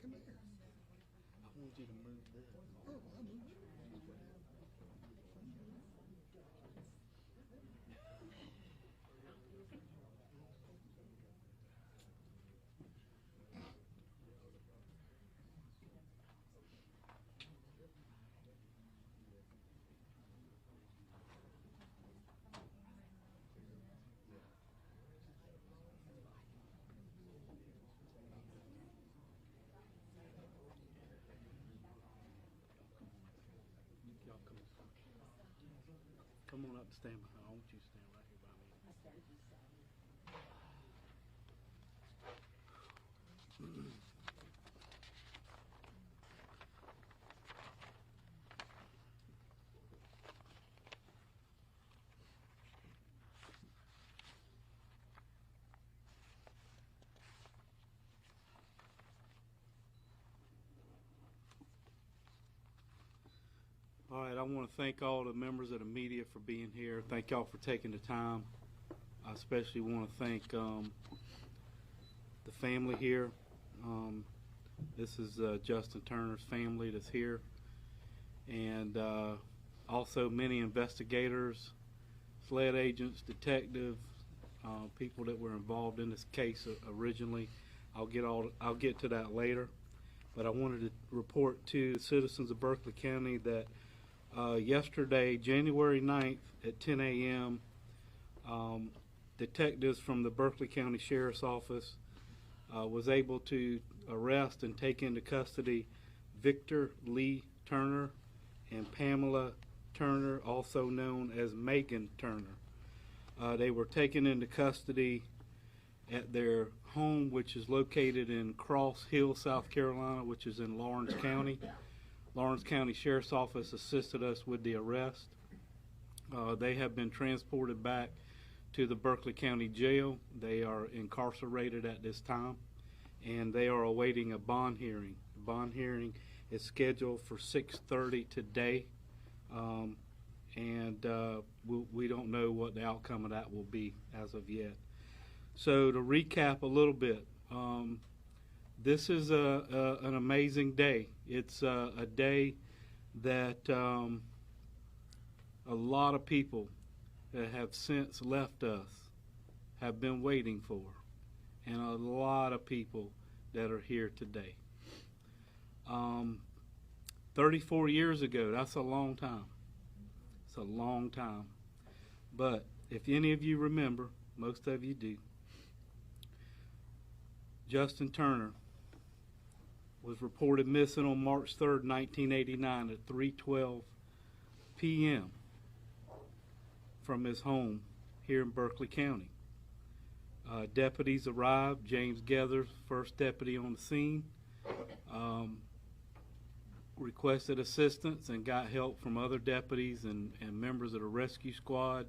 Come here. I want you to move this. Oh, I moved. Y'all come on up and stand behind. I want you to stand right here by me. All right, I want to thank all the members of the media for being here. Thank y'all for taking the time. I especially want to thank the family here. This is Justin Turner's family that's here. And also many investigators, SLED agents, detectives, people that were involved in this case originally. I'll get to that later. But I wanted to report to the citizens of Berkeley County that yesterday, January 9th at 10 a.m., detectives from the Berkeley County Sheriff's Office was able to arrest and take into custody Victor Lee Turner and Pamela Turner, also known as Megan Turner. They were taken into custody at their home, which is located in Cross Hill, South Carolina, which is in Lawrence County. Lawrence County Sheriff's Office assisted us with the arrest. They have been transported back to the Berkeley County Jail. They are incarcerated at this time, and they are awaiting a bond hearing. The bond hearing is scheduled for 6:30 today, and we don't know what the outcome of that will be as of yet. So to recap a little bit, this is an amazing day. It's a day that a lot of people that have since left us have been waiting for, and a lot of people that are here today. 34 years ago, that's a long time. It's a long time. But if any of you remember, most of you do, Justin Turner was reported missing on March 3rd, 1989 at 3:12 p.m. from his home here in Berkeley County. Deputies arrived. James Gethers, first deputy on the scene, requested assistance and got help from other deputies and members of the rescue squad,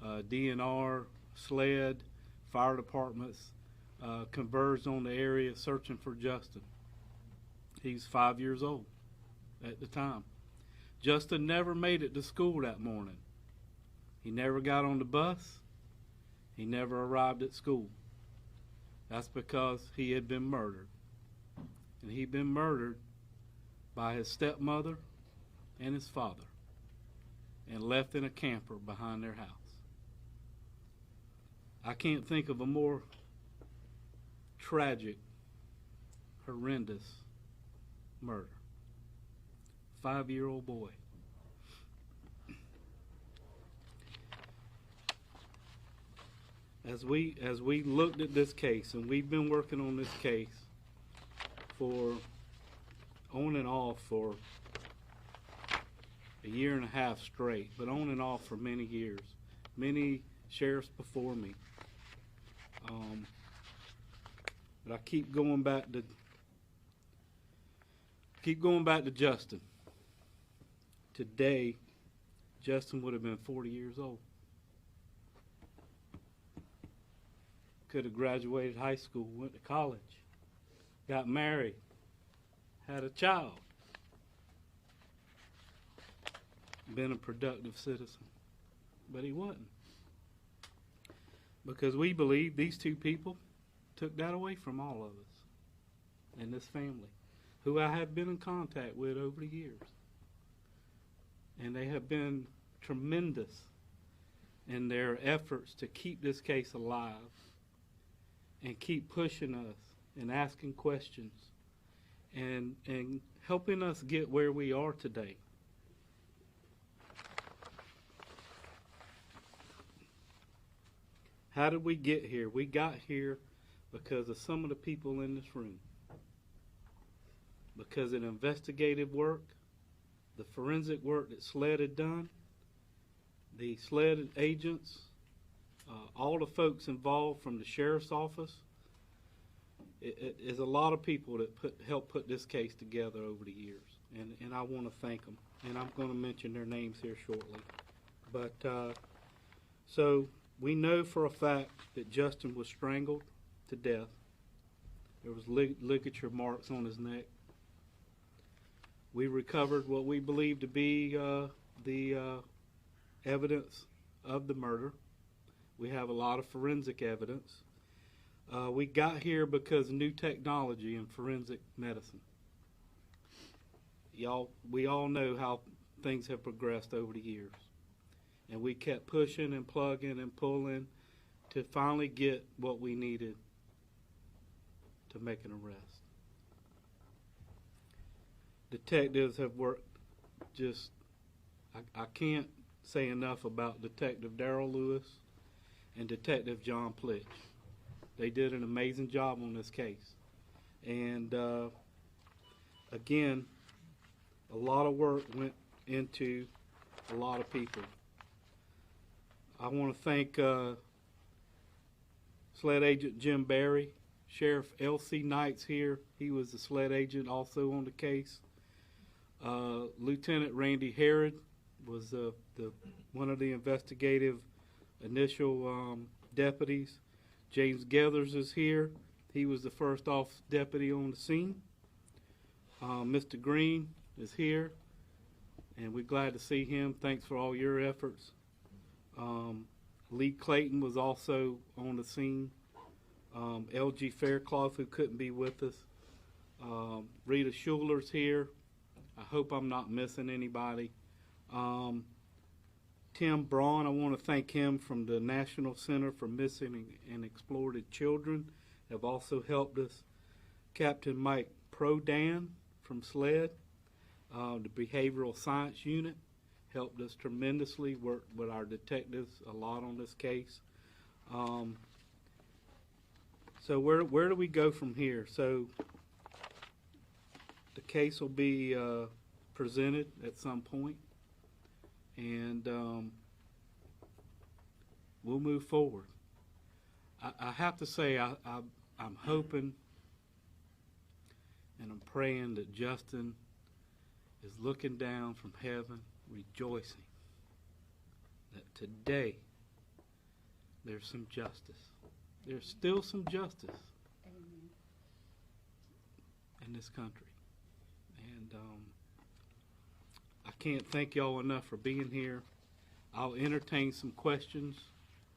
DNR, SLED, fire departments, converged on the area searching for Justin. He's 5 years old at the time. Justin never made it to school that morning. He never got on the bus. He never arrived at school. That's because he had been murdered. And he'd been murdered by his stepmother and his father, and left in a camper behind their house. I can't think of a more tragic, horrendous murder. 5-year-old boy. As we looked at this case, and we've been working on this case for on and off for a year and a half straight, but on and off for many years. Many sheriffs before me. But I keep going back to Justin. Today, Justin would have been 40 years old. Could have graduated high school, went to college, got married, had a child, been a productive citizen. But he wasn't. Because we believe these two people took that away from all of us in this family. who I have been in contact with over the years. And they have been tremendous in their efforts to keep this case alive and keep pushing us and asking questions and helping us get where we are today. How did we get here? We got here because of some of the people in this room. Because of the investigative work, the forensic work that SLED had done, the SLED agents, all the folks involved from the sheriff's office. It is a lot of people that helped put this case together over the years, and I want to thank them. And I'm going to mention their names here shortly. But so we know for a fact that Justin was strangled to death. There was ligature marks on his neck. We recovered what we believe to be the evidence of the murder. We have a lot of forensic evidence. We got here because of new technology in forensic medicine. We all know how things have progressed over the years. And we kept pushing and plugging and pulling to finally get what we needed to make an arrest. Detectives have worked just, I can't say enough about Detective Darrell Lewis and Detective John Plitch. They did an amazing job on this case. And again, a lot of work went into a lot of people. I want to thank SLED agent Jim Barry, Sheriff L.C. Knight's here. He was the SLED agent also on the case. Lieutenant Randy Herod was one of the investigative initial deputies. James Gethers is here. He was the first officer deputy on the scene. Mr. Green is here, and we're glad to see him. Thanks for all your efforts. Lee Clayton was also on the scene. L.G. Faircloth, who couldn't be with us. Rita Schuler's here. I hope I'm not missing anybody. Tim Braun, I want to thank him from the National Center for Missing and Exploited Children, have also helped us. Captain Mike Prodan from SLED, the Behavioral Science Unit, helped us tremendously, worked with our detectives a lot on this case. So where do we go from here? So the case will be presented at some point, and we'll move forward. I have to say I'm hoping and I'm praying that Justin is looking down from heaven rejoicing that today there's some justice. There's still some justice in this country. And I can't thank y'all enough for being here. I'll entertain some questions,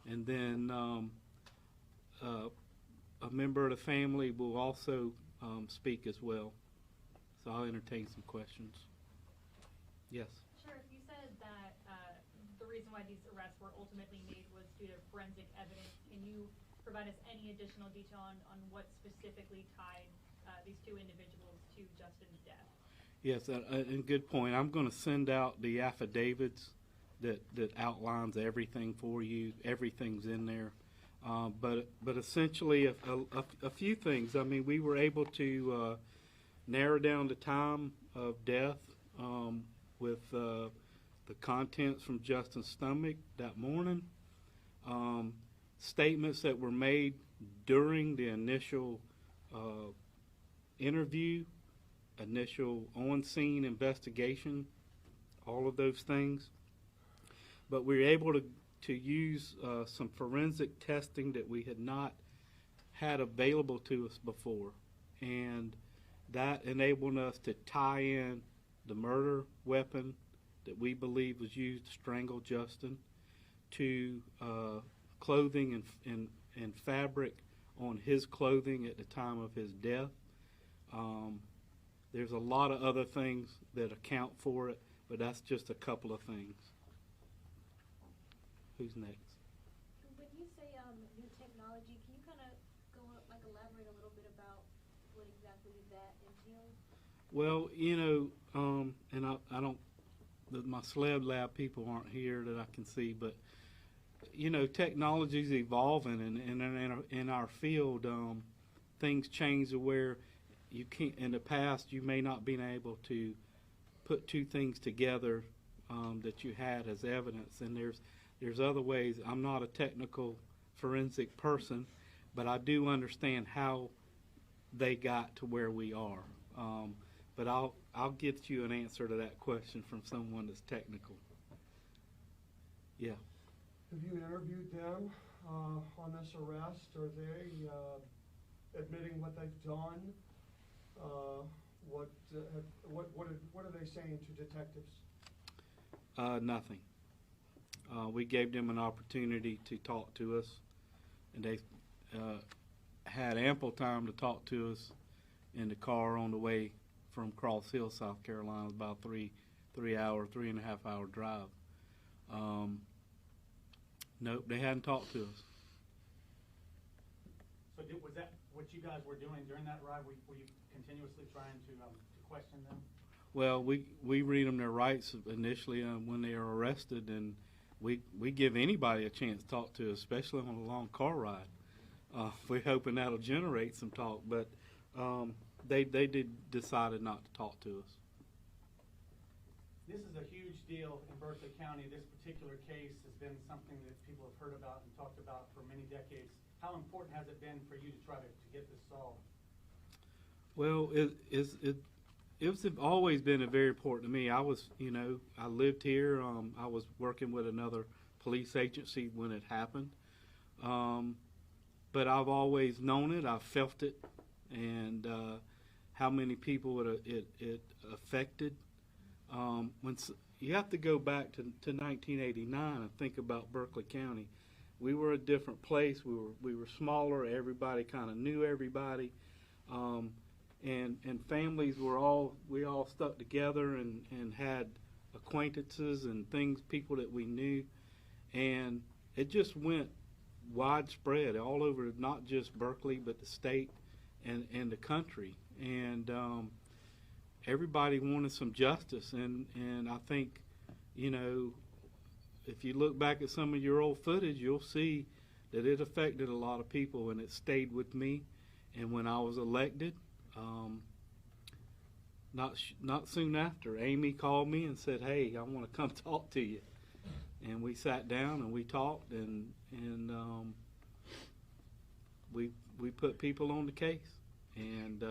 and then a member of the family will also speak as well. So I'll entertain some questions. Yes? Sheriff, you said that the reason why these arrests were ultimately made was due to forensic evidence. Can you provide us any additional detail on what specifically tied these two individuals to Justin's death? Yes, and good point. I'm going to send out the affidavits that outlines everything for you. Everything's in there. But essentially a few things. I mean, we were able to narrow down the time of death with the contents from Justin's stomach that morning. Statements that were made during the initial interview, initial on-scene investigation, all of those things. But we were able to use some forensic testing that we had not had available to us before. And that enabled us to tie in the murder weapon that we believe was used to strangle Justin to clothing and fabric on his clothing at the time of his death. There's a lot of other things that account for it, but that's just a couple of things. Who's next? When you say new technology, can you kind of elaborate a little bit about what exactly that entails? Well, and I don't, my SLED lab people aren't here that I can see, but technology's evolving, and in our field, things change to where you can't. In the past, you may not been able to put two things together that you had as evidence, and there's other ways. I'm not a technical forensic person, but I do understand how they got to where we are. But I'll get you an answer to that question from someone that's technical. Yeah. Have you interviewed them on this arrest? Are they admitting what they've done? What are they saying to detectives? Nothing. We gave them an opportunity to talk to us, and they had ample time to talk to us in the car on the way from Cross Hill, South Carolina, about 3.5 hour drive. Nope, they hadn't talked to us. So was that what you guys were doing during that ride? Were you continuously trying to question them? Well, we read them their rights initially when they are arrested, and we give anybody a chance to talk to us, especially on a long car ride. We're hoping that'll generate some talk, but they decided not to talk to us. This is a huge deal in Berkeley County. This particular case has been something that people have heard about and talked about for many decades. How important has it been for you to try to get this solved? Well, it's always been very important to me. I lived here. I was working with another police agency when it happened. But I've always known it. I've felt it, and how many people it affected. You have to go back to 1989 and think about Berkeley County. We were a different place. We were smaller. Everybody kind of knew everybody, and families we all stuck together and had acquaintances and people that we knew, and it just went widespread all over, not just Berkeley, but the state and the country, and everybody wanted some justice, and I think, if you look back at some of your old footage, you'll see that it affected a lot of people, and it stayed with me. And when I was elected, not soon after, Amy called me and said, "Hey, I want to come talk to you." And we sat down and we talked, and we put people on the case, and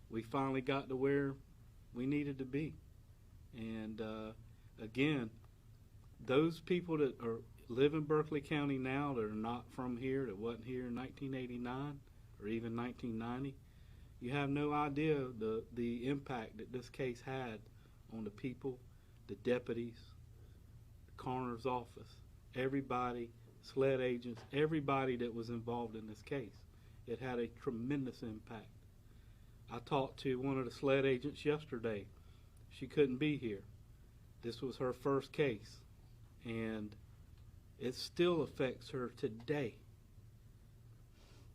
we finally got to where we needed to be. And again, those people that live in Berkeley County now that are not from here, that wasn't here in 1989 or even 1990, you have no idea the impact that this case had on the people, the deputies, the coroner's office, everybody, SLED agents, everybody that was involved in this case. It had a tremendous impact. I talked to one of the SLED agents yesterday. She couldn't be here. This was her first case, and it still affects her today.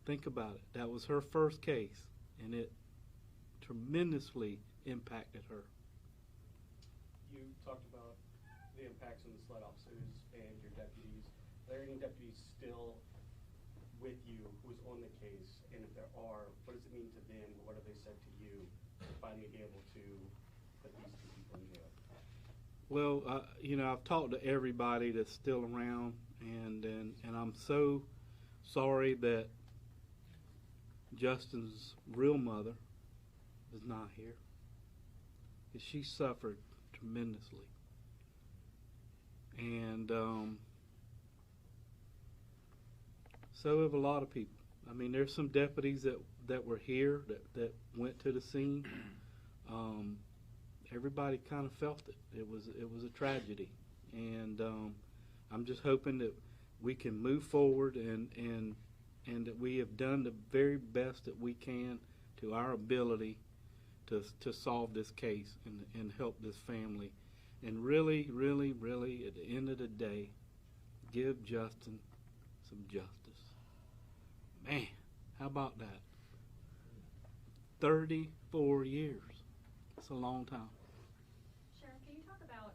Think about it. That was her first case, and it tremendously impacted her. You talked about the impacts on the SLED officers and your deputies. Are there any deputies still with you who's on the case? And if there are, what does it mean to them? What have they said to you to finally be able to put these two people in jail? Well, I've talked to everybody that's still around, and I'm so sorry that Justin's real mother is not here, because she suffered tremendously, and so have a lot of people. I mean, there's some deputies that were here that went to the scene. Everybody kind of felt it. It was a tragedy, and I'm just hoping that we can move forward and that we have done the very best that we can to our ability to solve this case and help this family. And really, really, really, at the end of the day, give Justin some justice. Man, how about that? 34 years. It's a long time. Sharon, can you talk about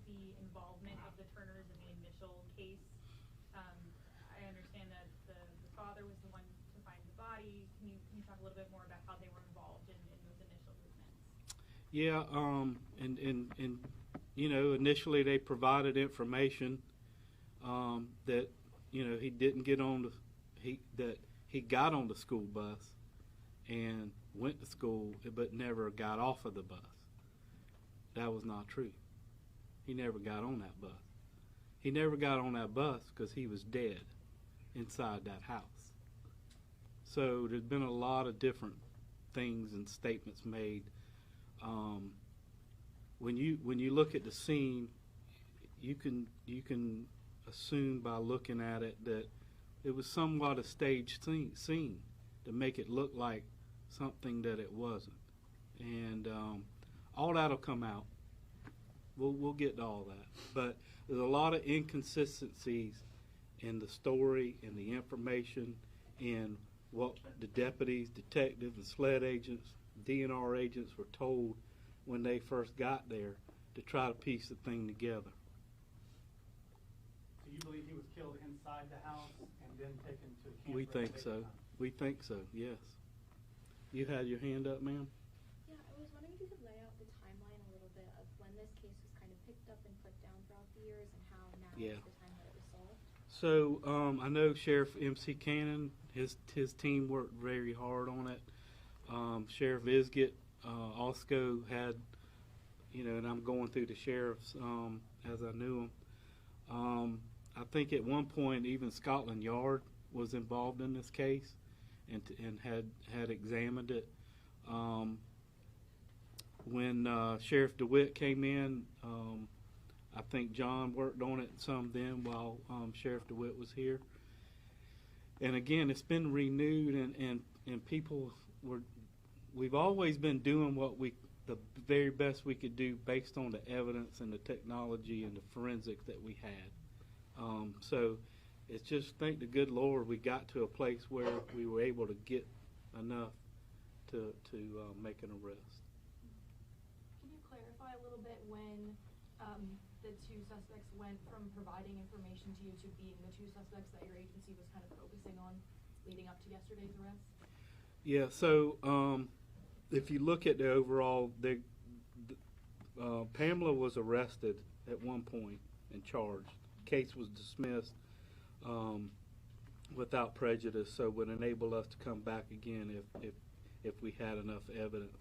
the involvement of the Turners in the initial case? I understand that the father was the one to find the body. Can you talk a little bit more about how they were involved in those initial movements? Yeah, and you know, initially they provided information that, you know, he didn't get on that he got on the school bus and went to school, but never got off of the bus. That was not true. He never got on that bus. He never got on that bus because he was dead inside that house. So there's been a lot of different things and statements made. When you look at the scene, you can assume by looking at it that it was somewhat a staged scene to make it look like something that it wasn't. And all that'll come out. We'll get to all that. But there's a lot of inconsistencies in the story and the information and what the deputies, detectives, and SLED agents, DNR agents were told when they first got there to try to piece the thing together. So you believe he was killed inside the house and then taken to the camp? We think so. We think so, yes. You had your hand up, ma'am? Yeah, I was wondering if you could lay out the timeline a little bit of when this case was kind of picked up and put down throughout the years and how now is the time that it was solved. So I know Sheriff MC Cannon, his team worked very hard on it. Sheriff Isgett, Osco had, you know, and I'm going through the sheriffs as I knew them. I think at one point even Scotland Yard was involved in this case and had examined it. When Sheriff DeWitt came in, I think John worked on it some then while Sheriff DeWitt was here. And again, it's been renewed, and people we've always been doing the very best we could do based on the evidence and the technology and the forensics that we had. So it's just, thank the good Lord, we got to a place where we were able to get enough to make an arrest. Can you clarify a little bit when the two suspects went from providing information to you to being the two suspects that your agency was kind of focusing on leading up to yesterday's arrest? Yeah, so if you look at the overall, Pamela was arrested at one point and charged. Case was dismissed without prejudice, so would enable us to come back again if we had enough evidence.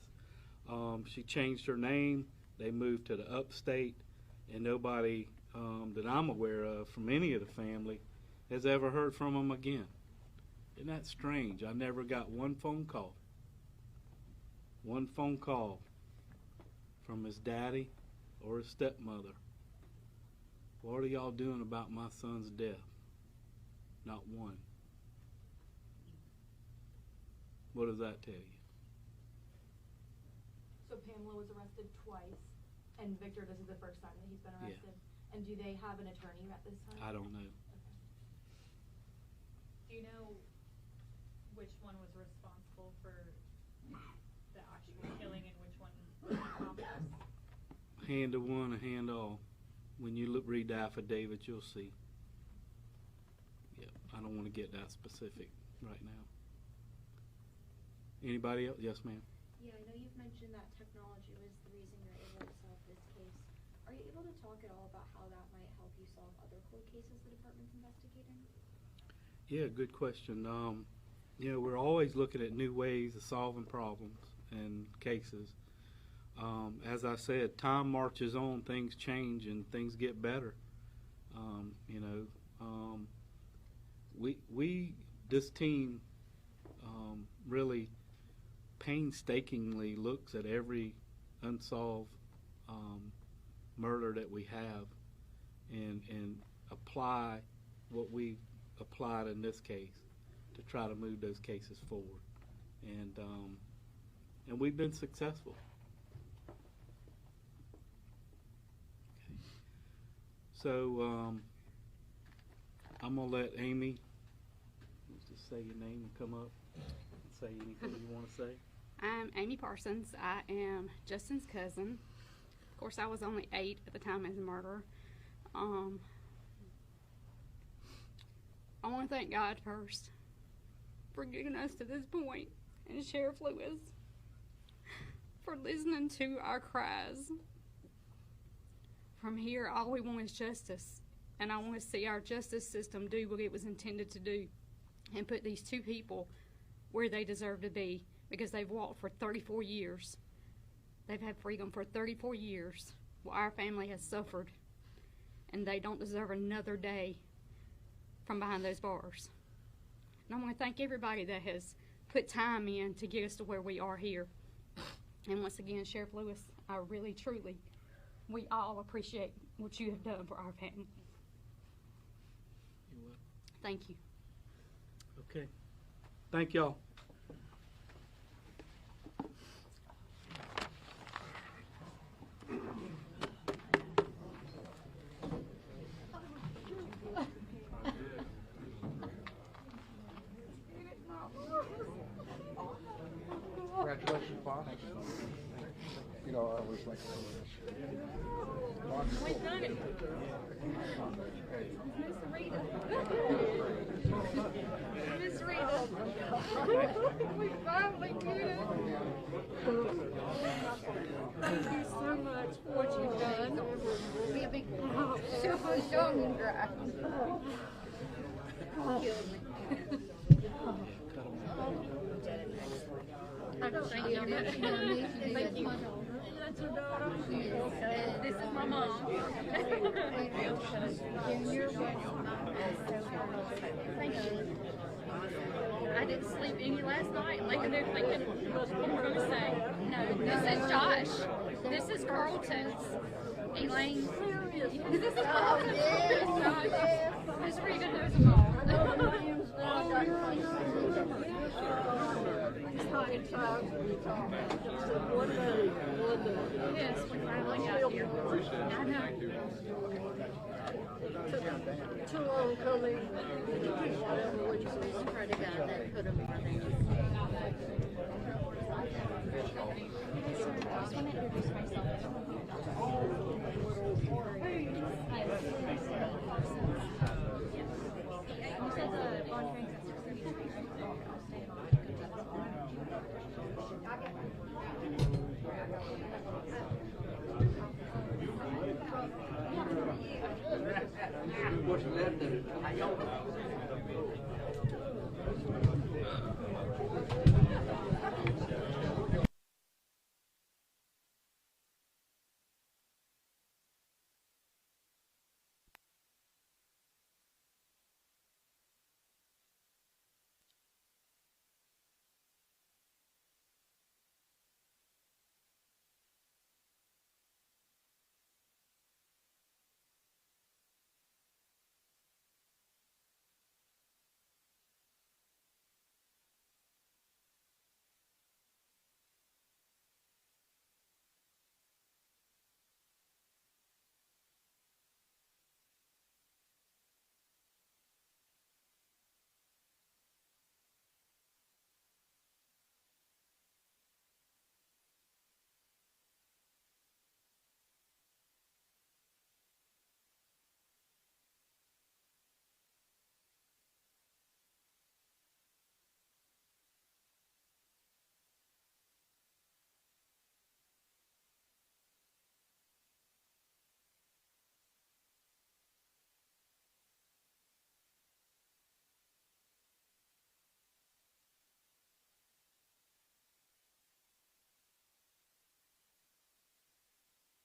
She changed her name. They moved to the upstate, and nobody that I'm aware of from any of the family has ever heard from them again. Isn't that strange? I never got one phone call from his daddy or his stepmother. What are y'all doing about my son's death? Not one. What does that tell you? So Pamela was arrested twice, and Victor, this is the first time that he's been Yeah. arrested. And do they have an attorney at this time? I don't know. Okay. Do you know which one was responsible for the actual killing and which one was an accomplice? Hand to one, a hand to all. When you read the affidavit, you'll see. Yeah, I don't want to get that specific right now. Anybody else? Yes, ma'am. Yeah, I know you've mentioned that technology was the reason you're able to solve this case. Are you able to talk at all about how that might help you solve other cold cases the department's investigating? Yeah, good question. You know, we're always looking at new ways of solving problems and cases. As I said, time marches on, things change, and things get better. You know, this team really painstakingly looks at every unsolved murder that we have and apply what we've applied in this case to try to move those cases forward. And and we've been successful. Okay. So I'm gonna let Amy just say your name and come up and say anything you want to say. I'm Amy Parsons. I am Justin's cousin. Of course, I was only 8 at the time of the murder. I want to thank God first for getting us to this point, and Sheriff Lewis for listening to our cries. From here, all we want is justice, and I want to see our justice system do what it was intended to do and put these 2 people where they deserve to be, because they've walked for 34 years. They've had freedom for 34 years while our family has suffered, and they don't deserve another day from behind those bars. And I want to thank everybody that has put time in to get us to where we are here. And once again, Sheriff Lewis, I really, truly, we all appreciate what you have done for our family. You're welcome. Thank you. Okay. Thank y'all. Congratulations, boss. You know, I was like, We've done it. Miss Rita. Miss Rita. We finally did it. Thank you so much for what you've done. Be a big super strong and dry. Thank you. Thank you. That's your daughter. This is my mom. Thank you. I didn't sleep any last night, laying there thinking, what am I going to say? No, this is Josh. This is Carlton's. Elaine. This is Carlton's. Miss Rita knows them all. Yes, we finally got here. I know. Too long coming. Whatever, what you say, pray to God that put them on there.